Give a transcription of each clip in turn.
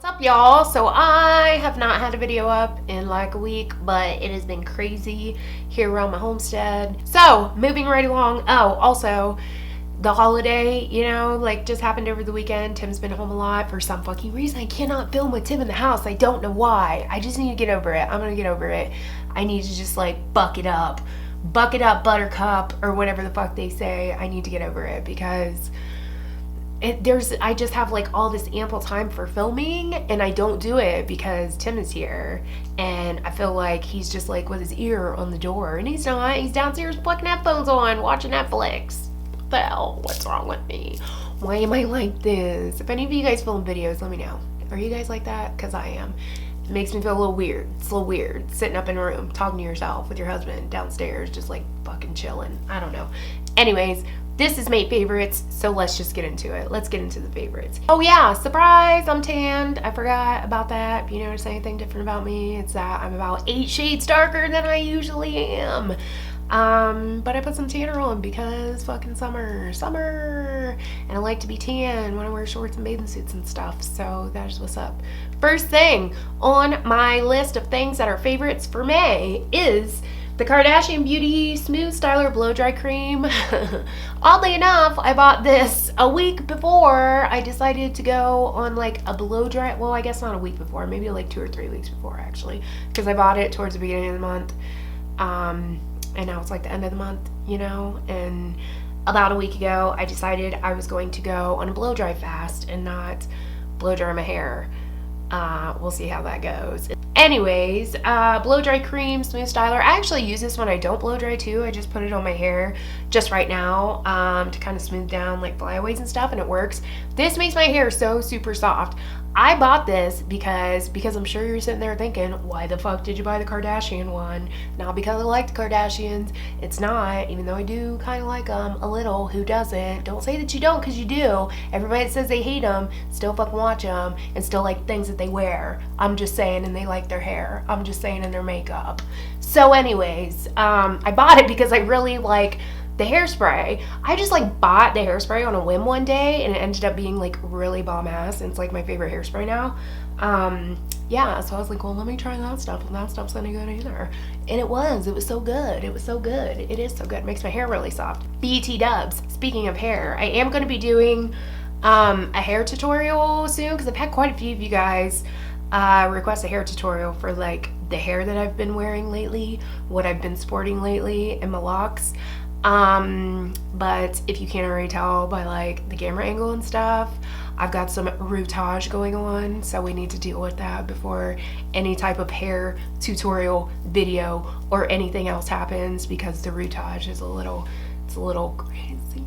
What's up, y'all? So I have not had a video up in like a week, but it has been crazy here around my homestead. So moving right along. Oh, also the holiday, like just happened over the weekend. Tim's been home a lot for some fucking reason. I cannot film with Tim in the house. I don't know why. I just need to get over it. I'm gonna get over it. I need to just like buck it up, buttercup, or whatever the fuck they say. I need to get over it because I just have like all this ample time for filming, and I don't do it because Tim is here, and I feel like he's just like with his ear on the door, and he's not. He's downstairs plucking headphones on, watching Netflix. What the hell? What's wrong with me? Why am I like this? If any of you guys film videos, let me know. Are you guys like that? Because I am. It makes me feel a little weird. It's a little weird sitting up in a room talking to yourself with your husband downstairs, just like fucking chilling. I don't know. Anyways, this is Mate Favorites, so let's just get into it. Let's get into the favorites. Oh yeah, surprise, I'm tanned. I forgot about that. If you notice anything different about me, it's that I'm about 8 shades darker than I usually am. But I put some tanner on because fucking summer. And I like to be tan when I wear shorts and bathing suits and stuff, so that's what's up. First thing on my list of things that are favorites for May is the Kardashian Beauty Smooth Styler Blow Dry Cream. Oddly enough, I bought this a week before I decided to go on like a blow dry. Well, I guess not a week before, maybe like 2 or 3 weeks before actually, because I bought it towards the beginning of the month. And now it's like the end of the month, and about a week ago, I decided I was going to go on a blow dry fast and not blow dry my hair. We'll see how that goes. Anyways, blow dry cream, smooth styler. I actually use this when I don't blow dry too. I just put it on my hair just right now to kind of smooth down like flyaways and stuff, and it works. This makes my hair so super soft. I bought this because I'm sure you're sitting there thinking, why the fuck did you buy the Kardashian one? Not because I like the Kardashians. It's not, even though I do kind of like them a little. Who doesn't? Don't say that you don't, because you do. Everybody that says they hate them still fucking watch them and still like things that they wear. I'm just saying, and they like their hair. I'm just saying, and their makeup. So anyways, I bought it because I really like the hairspray. I just like bought the hairspray on a whim one day, and it ended up being like really bomb ass, and it's like my favorite hairspray now. Yeah, so I was like, well, let me try that stuff, and that stuff's any good either. And it was so good. It was so good. It is so good. It makes my hair really soft. BT dubs. Speaking of hair, I am going to be doing a hair tutorial soon, because I've had quite a few of you guys request a hair tutorial for like the hair that I've been wearing lately, what I've been sporting lately, and my locks. But if you can't already tell by like the camera angle and stuff, I've got some routage going on, so we need to deal with that before any type of hair tutorial video or anything else happens, because the routage is a little crazy.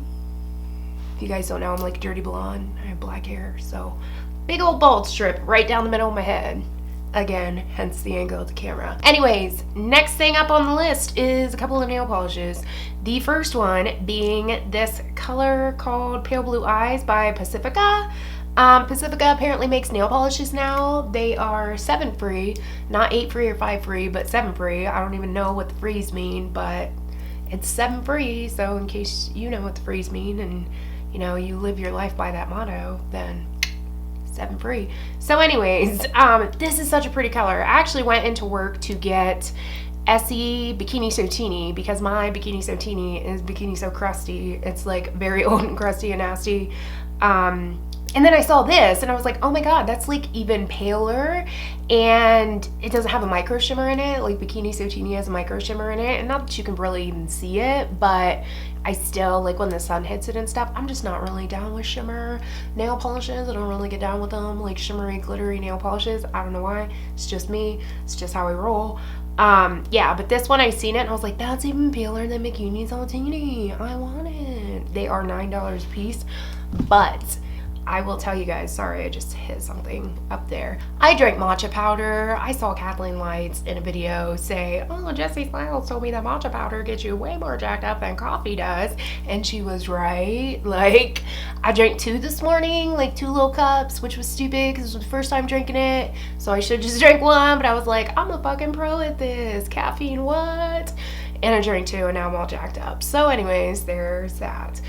If you guys don't know, I'm like dirty blonde. I have black hair, so big old bald strip right down the middle of my head. Again, hence the angle of the camera. Anyways, next thing up on the list is a couple of nail polishes. The first one being this color called Pale Blue Eyes by Pacifica. Pacifica apparently makes nail polishes now. They are 7 free, not 8 free or 5 free, but 7 free. I don't even know what the frees mean, but it's 7 free. So in case you know what the frees mean, and you live your life by that motto, then 7 free. So anyways, this is such a pretty color. I actually went into work to get Essie Bikini So Teeny, because my Bikini So Teeny is Bikini So Crusty. It's like very old and crusty and nasty. And then I saw this and I was like, oh my god, that's like even paler, and it doesn't have a micro shimmer in it. Like Bikini So Teeny has a micro shimmer in it, and not that you can really even see it, but I still, like when the sun hits it and stuff, I'm just not really down with shimmer nail polishes. I don't really get down with them, like shimmery, glittery nail polishes. I don't know why. It's just me. It's just how I roll. Yeah, but this one I seen it and I was like, that's even paler than Bikini So Teeny. I want it. They are $9 a piece, but I will tell you guys, sorry, I just hit something up there. I drank matcha powder. I saw Kathleen Lights in a video say, oh, Jessie Smiles told me that matcha powder gets you way more jacked up than coffee does. And she was right. Like, I drank 2 this morning, like 2 little cups, which was stupid because it was the first time drinking it. So I should just drink 1, but I was like, I'm a fucking pro at this. Caffeine, what? And I drank 2 and now I'm all jacked up. So anyways, there's that.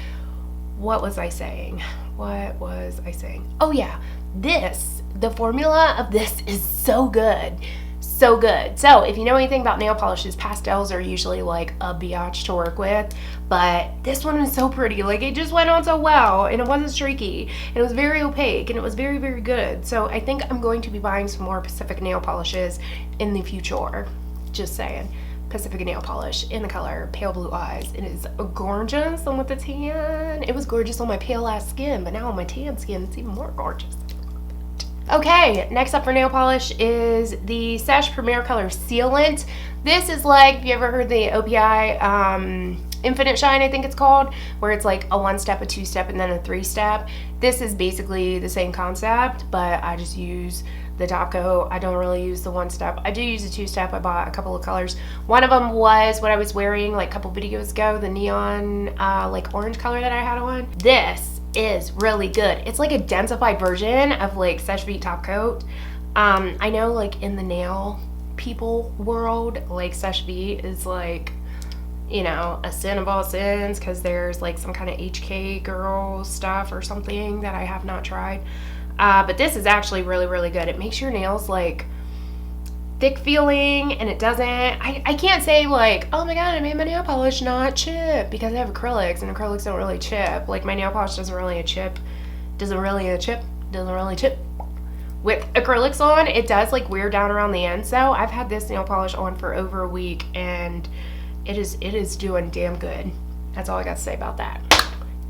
What was I saying? Oh yeah, this the formula of this is so good. So good. So if you know anything about nail polishes, pastels are usually like a biatch to work with, but this one is so pretty. Like, it just went on so well, and it wasn't streaky, and it was very opaque, and it was very, very good. So I think I'm going to be buying some more Pacifica nail polishes in the future. Just saying. Pacifica nail polish in the color Pale Blue Eyes. It is gorgeous on with the tan. It was gorgeous on my pale ass skin, but now on my tan skin it's even more gorgeous. Okay, next up for nail polish is the Seche Premier Color Sealant. This is like, have you ever heard the OPI Infinite Shine, I think it's called, where it's like a 1-step, a 2-step, and then a 3-step. This is basically the same concept, but I just use the top coat. I don't really use the 1-step. I do use a 2-step. I bought a couple of colors. One of them was what I was wearing like a couple videos ago, the neon like orange color that I had on. This is really good. It's like a densified version of like Seche Vite top coat. I know like in the nail people world, like Seche Vite is like, you know, a sin of all sins because there's like some kind of HK girl stuff or something that I have not tried. But this is actually really, really good. It makes your nails like thick feeling, and it doesn't, I can't say like, oh my god, I made my nail polish not chip, because I have acrylics, and acrylics don't really chip. Like, my nail polish doesn't really chip with acrylics on. It does like wear down around the end. So I've had this nail polish on for over a week, and it is doing damn good. That's all I got to say about that.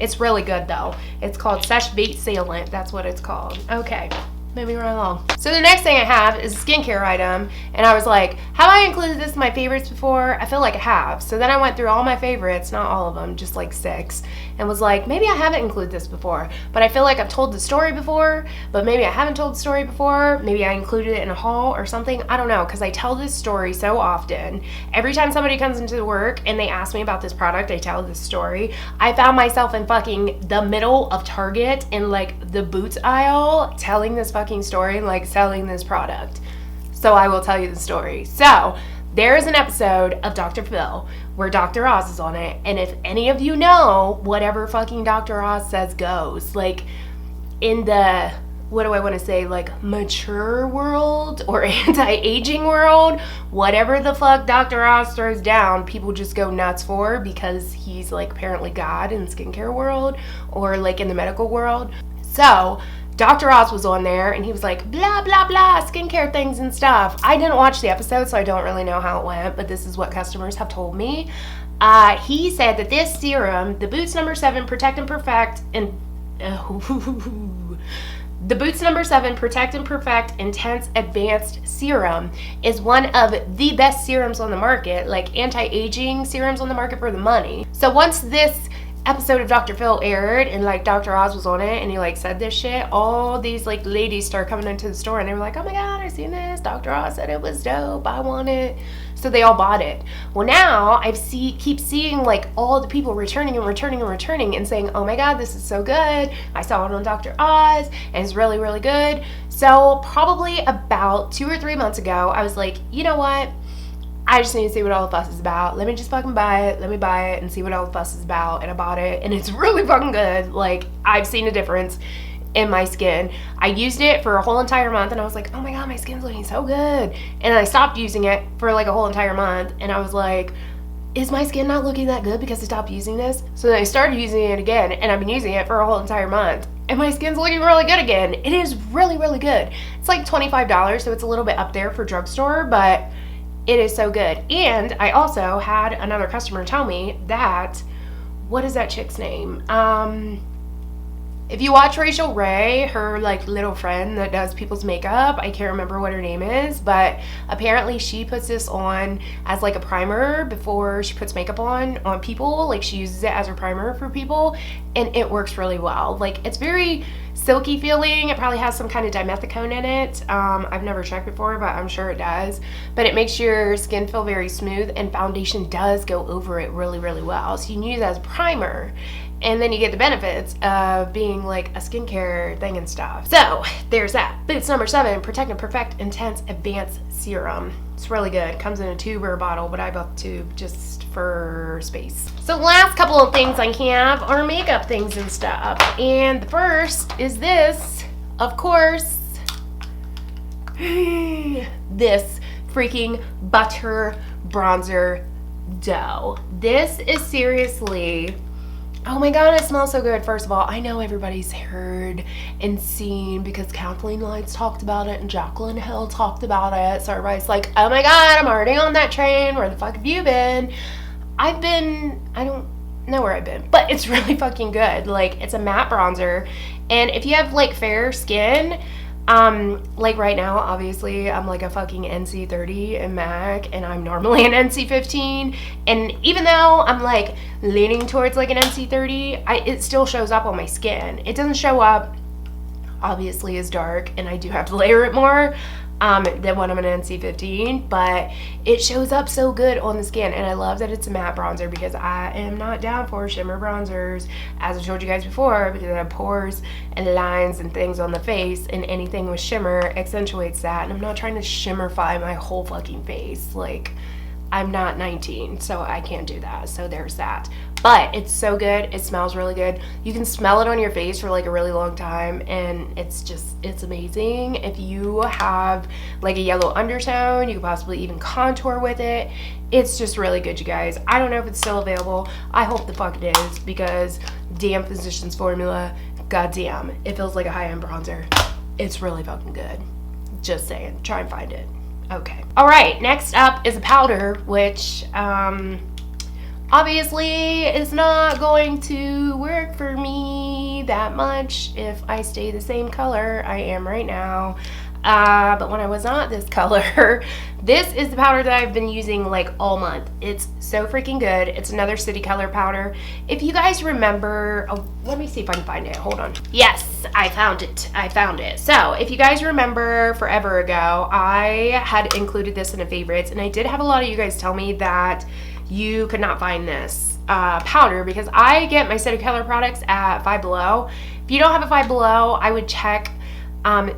It's really good though. It's called Seche Vite Sealant. That's what it's called. Okay, moving right along. So the next thing I have is a skincare item, and I was like, have I included this in my favorites before? I feel like I have. So then I went through all my favorites, not all of them, just like 6, and was like, maybe I haven't included this before, but I feel like I've told the story before, but maybe I haven't told the story before. Maybe I included it in a haul or something. I don't know, because I tell this story so often. Every time somebody comes into work and they ask me about this product, I tell this story. I found myself in fucking the middle of Target in like the boots aisle telling this fucking story and like selling this product. So I will tell you the story. So there is an episode of Dr. Phil where Dr. Oz is on it, and if any of you know, whatever fucking Dr. Oz says goes. Like, in the, what do I want to say, like mature world or anti-aging world, whatever the fuck Dr. Oz throws down, people just go nuts for, because he's like apparently God in the skincare world or like in the medical world. So Dr. Oz was on there, and he was like, blah, blah, blah, skincare things and stuff. I didn't watch the episode, so I don't really know how it went, but this is what customers have told me. He said that this serum, the Boots No. 7 Protect and Perfect, and the Boots No. 7 Protect and Perfect Intense Advanced Serum is one of the best serums on the market, like anti-aging serums on the market for the money. So once this episode of Dr. Phil aired and like Dr. Oz was on it and he like said this shit, all these like ladies started coming into the store and they were like, oh my god, I seen this, Dr. Oz said it was dope, I want it. So they all bought it. Well, now I keep seeing like all the people returning and saying, oh my god, this is so good, I saw it on Dr. Oz and it's really, really good. So probably about 2 or 3 months ago, I was like, you know what, I just need to see what all the fuss is about. Let me just fucking buy it. Let me buy it and see what all the fuss is about. And I bought it, and it's really fucking good. Like, I've seen a difference in my skin. I used it for a whole entire month, and I was like, oh my god, my skin's looking so good. And I stopped using it for like a whole entire month, and I was like, is my skin not looking that good because I stopped using this? So then I started using it again, and I've been using it for a whole entire month, and my skin's looking really good again. It is really, really good. It's like $25, so it's a little bit up there for drugstore, but it is so good. And I also had another customer tell me that, what is that chick's name? If you watch Rachel Ray, her like little friend that does people's makeup, I can't remember what her name is, but apparently she puts this on as like a primer before she puts makeup on people. Like, she uses it as her primer for people, and it works really well. Like, it's very silky feeling. It probably has some kind of dimethicone in it. I've never checked before, but I'm sure it does. But it makes your skin feel very smooth, and foundation does go over it really, really well. So you can use it as a primer, and then you get the benefits of being like a skincare thing and stuff. So there's that. Boots No. 7 Protect and Perfect Intense Advanced Serum. It's really good. Comes in a tube or a bottle, but I bought the tube just for space. So last couple of things I have are makeup things and stuff. And the first is this, of course, this freaking butter bronzer dough. This is seriously, oh my god, it smells so good. First of all, I know everybody's heard and seen because Kathleen Lights talked about it and Jacqueline Hill talked about it. So everybody's like, oh my god, I'm already on that train. Where the fuck have you been? I don't know where I've been, but it's really fucking good. Like, it's a matte bronzer, and if you have like fair skin, like right now, obviously I'm like a fucking NC30 in MAC, and I'm normally an NC15, and even though I'm like leaning towards like an NC30, it still shows up on my skin. It doesn't show up obviously as dark, and I do have to layer it more than when I'm an NC15, but it shows up so good on the skin. And I love that it's a matte bronzer because I am not down for shimmer bronzers, as I've told you guys before, because I have pores and lines and things on the face, and anything with shimmer accentuates that, and I'm not trying to shimmerify my whole fucking face. Like, I'm not 19, so I can't do that. So there's that. But it's so good. It smells really good. You can smell it on your face for like a really long time, and it's amazing. If you have like a yellow undertone, you could possibly even contour with it. It's just really good, you guys. I don't know if it's still available. I hope the fuck it is, because damn Physicians Formula, goddamn, it feels like a high-end bronzer. It's really fucking good. Just saying. Try and find it. Okay. All right, next up is a powder, which obviously is not going to work for me that much if I stay the same color I am right now. But when I was not this color, this is the powder that I've been using like all month. It's so freaking good. It's another City Color powder. If you guys remember, oh, let me see if I can find it. Hold on. Yes, I found it. I found it. So if you guys remember forever ago, I had included this in a favorites, and I did have a lot of you guys tell me that you could not find this powder, because I get my City Color products at Five Below. If you don't have a Five Below, I would check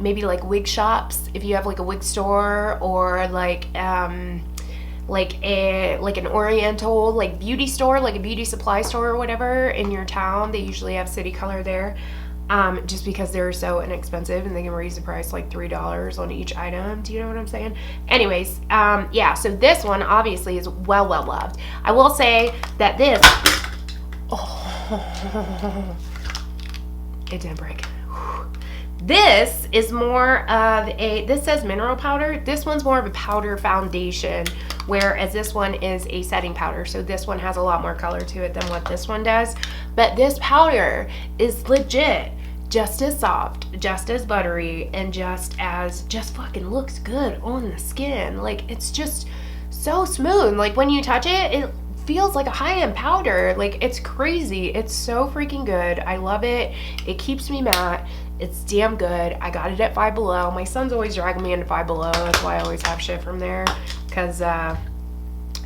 maybe like wig shops, if you have like a wig store, or like an oriental like beauty store, like a beauty supply store or whatever in your town. They usually have City Color there, just because they're so inexpensive and they can raise the price like $3 on each item. Do you know what I'm saying? Anyways, yeah, so this one obviously is well loved. I will say that this, oh, it didn't break. This is more of a, this says mineral powder. This one's more of a powder foundation, whereas this one is a setting powder. So this one has a lot more color to it than what this one does. But this powder is legit just as soft, just as buttery, and just fucking looks good on the skin. Like, it's just so smooth. Like, when you touch it, it feels like a high-end powder. Like, it's crazy. It's so freaking good. I love it. It keeps me matte. It's damn good. I got it at Five Below. My son's always dragging me into Five Below. That's why I always have shit from there, because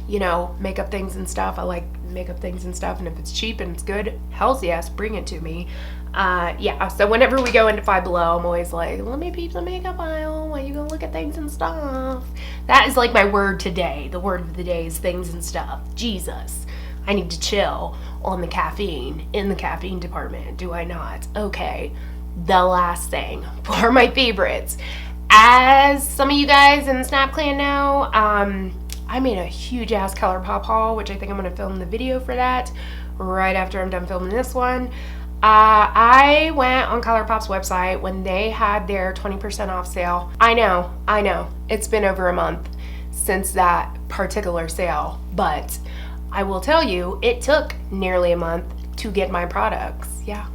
you know, makeup things and stuff. I like makeup things and stuff, and if it's cheap and it's good, hell's yes, bring it to me. Yeah, so whenever we go into Five Below, I'm always like, let me peep the makeup aisle while you go look at things and stuff. That is like my word today. The word of the day is things and stuff. Jesus, I need to chill on the caffeine, in the caffeine department, do I not? Okay, the last thing for my favorites. As some of you guys in the Snap Clan know, I made a huge ass Colourpop haul, which I think I'm going to film the video for that right after I'm done filming this one. I went on Colourpop's website when they had their 20% off sale. I know, it's been over a month since that particular sale, but I will tell you, it took nearly a month to get my products. Yeah,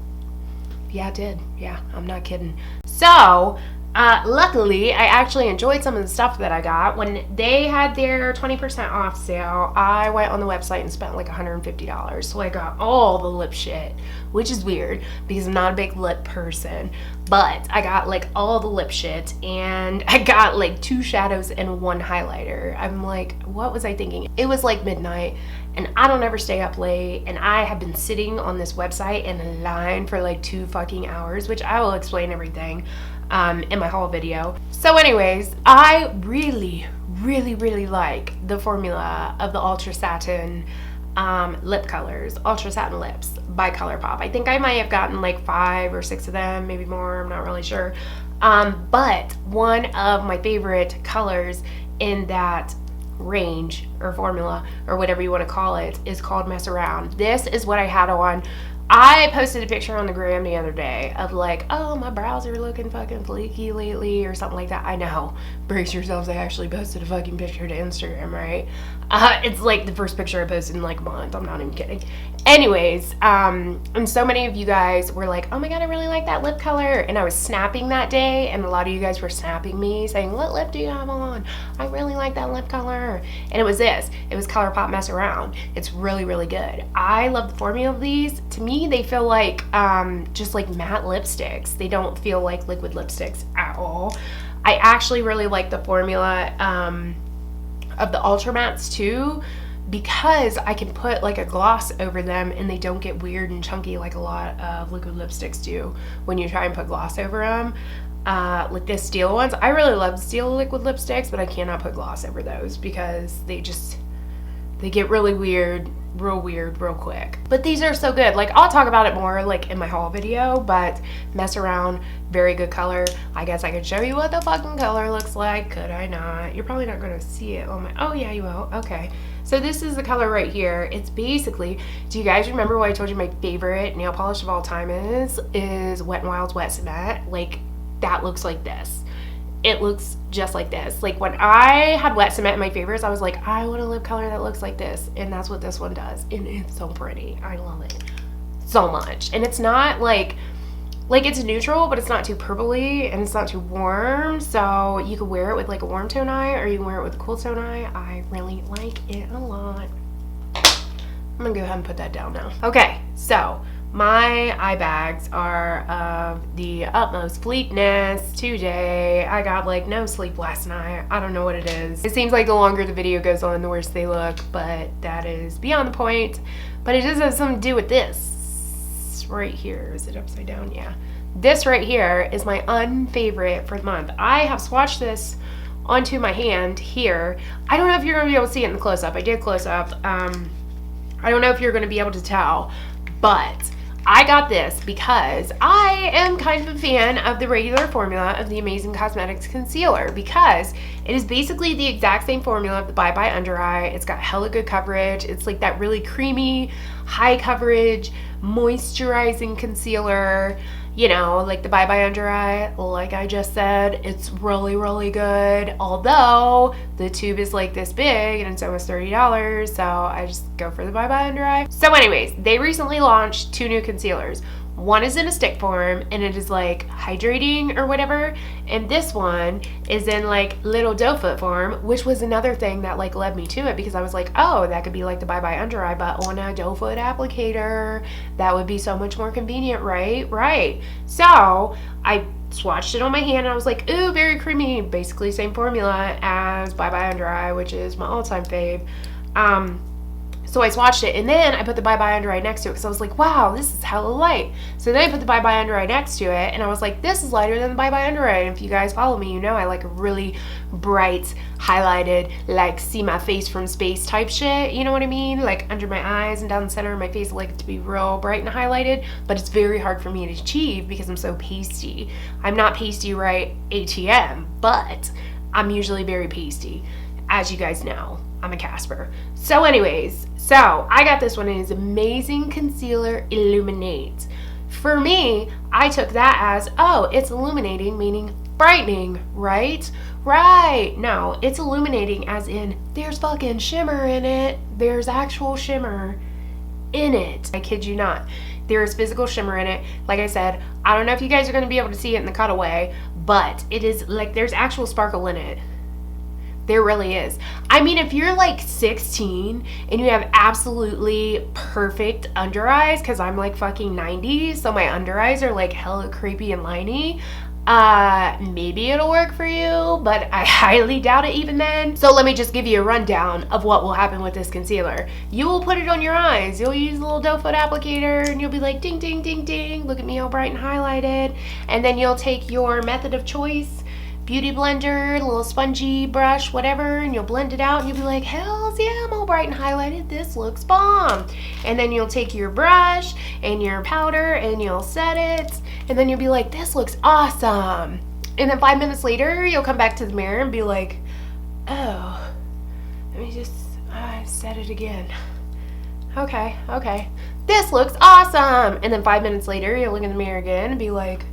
it did. Yeah, I'm not kidding. So, luckily, I actually enjoyed some of the stuff that I got. When they had their 20% off sale, I went on the website and spent like $150. So I got all the lip shit, which is weird because I'm not a big lip person. But I got like all the lip shit, and I got like 2 shadows and 1 highlighter. I'm like, what was I thinking? It was like midnight, and I don't ever stay up late, and I have been sitting on this website in a line for like 2 fucking hours, which I will explain everything in my haul video. So anyways, I really like the formula of the Ultra Satin lip colors, Ultra Satin Lips by Colourpop. I think I might have gotten like 5 or 6 of them, maybe more, I'm not really sure. But one of my favorite colors in that range or formula or whatever you want to call it is called Mess Around. This is what I had on. I posted a picture on the gram the other day of like, oh, my brows are looking fucking flaky lately or something like that. I know. Brace yourselves. I actually posted a fucking picture to Instagram, right? It's like the first picture I posted in like a month. I'm not even kidding. Anyways, and so many of you guys were like, oh my God, I really like that lip color. And I was snapping that day, and a lot of you guys were snapping me saying, what lip do you have on? I really like that lip color. And it was this. It was Colourpop Mess Around. It's really, really good. I love the formula of these. To me, they feel like just like matte lipsticks. They don't feel like liquid lipsticks at all. I actually really like the formula of the Ultra Mattes too, because I can put like a gloss over them and they don't get weird and chunky like a lot of liquid lipsticks do when you try and put gloss over them. Like the steel ones, I really love steel liquid lipsticks, but I cannot put gloss over those because they get really weird real quick. But these are so good. Like, I'll talk about it more like in my haul video, but Mess Around, very good color. I guess I could show you what the fucking color looks like. Could I not? You're probably not gonna see it on my, oh yeah, you will. Okay. So this is the color right here. It's basically, do you guys remember what I told you my favorite nail polish of all time is Wet n Wild's Wet Cement? Like, that looks like this. It looks just like this. Like, when I had Wet Cement in my favorites, I was like, I want a lip color that looks like this, and that's what this one does, and it's so pretty. I love it so much. And it's not like it's neutral, but it's not too purpley, and it's not too warm, so you could wear it with like a warm tone eye, or you can wear it with a cool tone eye. I really like it a lot. I'm gonna go ahead and put that down now. Okay, so my eye bags are of the utmost fleetness today. I got like no sleep last night. I don't know what it is. It seems like the longer the video goes on, the worse they look, but that is beyond the point. But it does have something to do with this right here. Is it upside down? Yeah. This right here is my unfavorite for the month. I have swatched this onto my hand here. I don't know if you're gonna be able to see it in the close-up. I did close up. I don't know if you're gonna be able to tell, but I got this because I am kind of a fan of the regular formula of the Amazing Cosmetics Concealer, because it is basically the exact same formula of the Bye Bye Under Eye. It's got hella good coverage. It's like that really creamy, high coverage, moisturizing concealer, you know, like the Bye Bye Under Eye. Like I just said, it's really, really good. Although the tube is like this big and it's almost $30, so I just go for the Bye Bye Under Eye. So anyways, they recently launched 2 new concealers. One is in a stick form and it is like hydrating or whatever, and this one is in like little doe foot form, which was another thing that like led me to it, because I was like, oh, that could be like the Bye Bye Under Eye but on a doe foot applicator. That would be so much more convenient, right? So I swatched it on my hand and I was like, ooh, very creamy, basically same formula as Bye Bye Under Eye, which is my all-time fave. So I swatched it, and then I put the Bye Bye Under Eye next to it because I was like, wow, this is hella light. So then I put the Bye Bye Under Eye next to it, and I was like, this is lighter than the Bye Bye Under Eye. And if you guys follow me, you know I like a really bright, highlighted, like see my face from space type shit, you know what I mean? Like under my eyes and down the center of my face, I like it to be real bright and highlighted, but it's very hard for me to achieve because I'm so pasty. I'm not pasty right ATM, but I'm usually very pasty, as you guys know. I'm a Casper. So anyways, so I got this one, and it's Amazing Concealer Illuminate. For me, I took that as, oh, it's illuminating, meaning brightening, right? Right. No, it's illuminating as in there's fucking shimmer in it. There's actual shimmer in it. I kid you not. There is physical shimmer in it. Like I said, I don't know if you guys are going to be able to see it in the cutaway, but it is like there's actual sparkle in it. There really is. I mean, if you're like 16 and you have absolutely perfect under eyes, because I'm like fucking 90, so my under eyes are like hella creepy and liney, maybe it'll work for you, but I highly doubt it even then. So let me just give you a rundown of what will happen with this concealer. You will put it on your eyes. You'll use a little doe foot applicator and you'll be like, ding, ding, ding, ding. Look at me all bright and highlighted. And then you'll take your method of choice, beauty blender, a little spongy brush, whatever, and you'll blend it out and you'll be like, hells yeah, I'm all bright and highlighted, this looks bomb. And then you'll take your brush and your powder and you'll set it, and then you'll be like, this looks awesome. And then 5 minutes later, you'll come back to the mirror and be like, oh, let me just set it again. Okay. This looks awesome. And then 5 minutes later, you'll look in the mirror again and be like,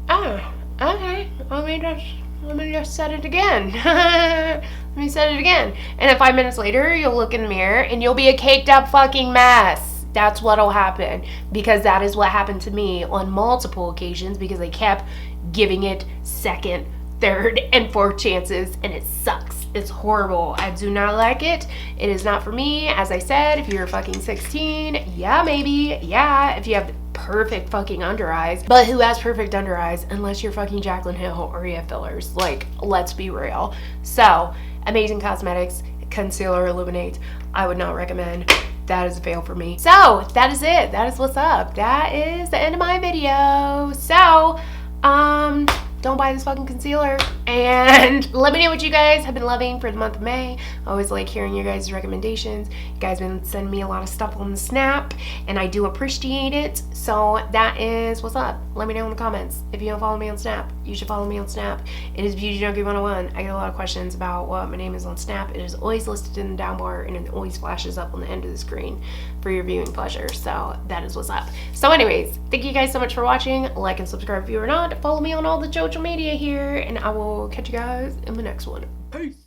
oh, okay, let me just set it again. Let me set it again. And then 5 minutes later, you'll look in the mirror and you'll be a caked up fucking mess. That's what'll happen, because that is what happened to me on multiple occasions, because I kept giving it second, third, and fourth chances, and it sucks. It's horrible. I do not like it. It is not for me. As I said, if you're fucking 16, yeah, maybe. Yeah, if you have perfect fucking under eyes. But who has perfect under eyes unless you're fucking Jaclyn Hill or you have fillers? Like, let's be real. So, Amazing Cosmetics Concealer Illuminate. I would not recommend. That is a fail for me. So, that is it. That is what's up. That is the end of my video. So, don't buy this fucking concealer, and let me know what you guys have been loving for the month of May. I always like hearing your guys' recommendations. You guys have been sending me a lot of stuff on the Snap, and I do appreciate it. So that is what's up. Let me know in the comments. If you don't follow me on Snap, you should follow me on Snap. It is Beauty Junkie 101. I get a lot of questions about what my name is on Snap. It is always listed in the down bar, and it always flashes up on the end of the screen for your viewing pleasure. So that is what's up. So anyways, thank you guys so much for watching. Like and subscribe if you are not. Follow me on all the social media here, and I will catch you guys in the next one. Peace.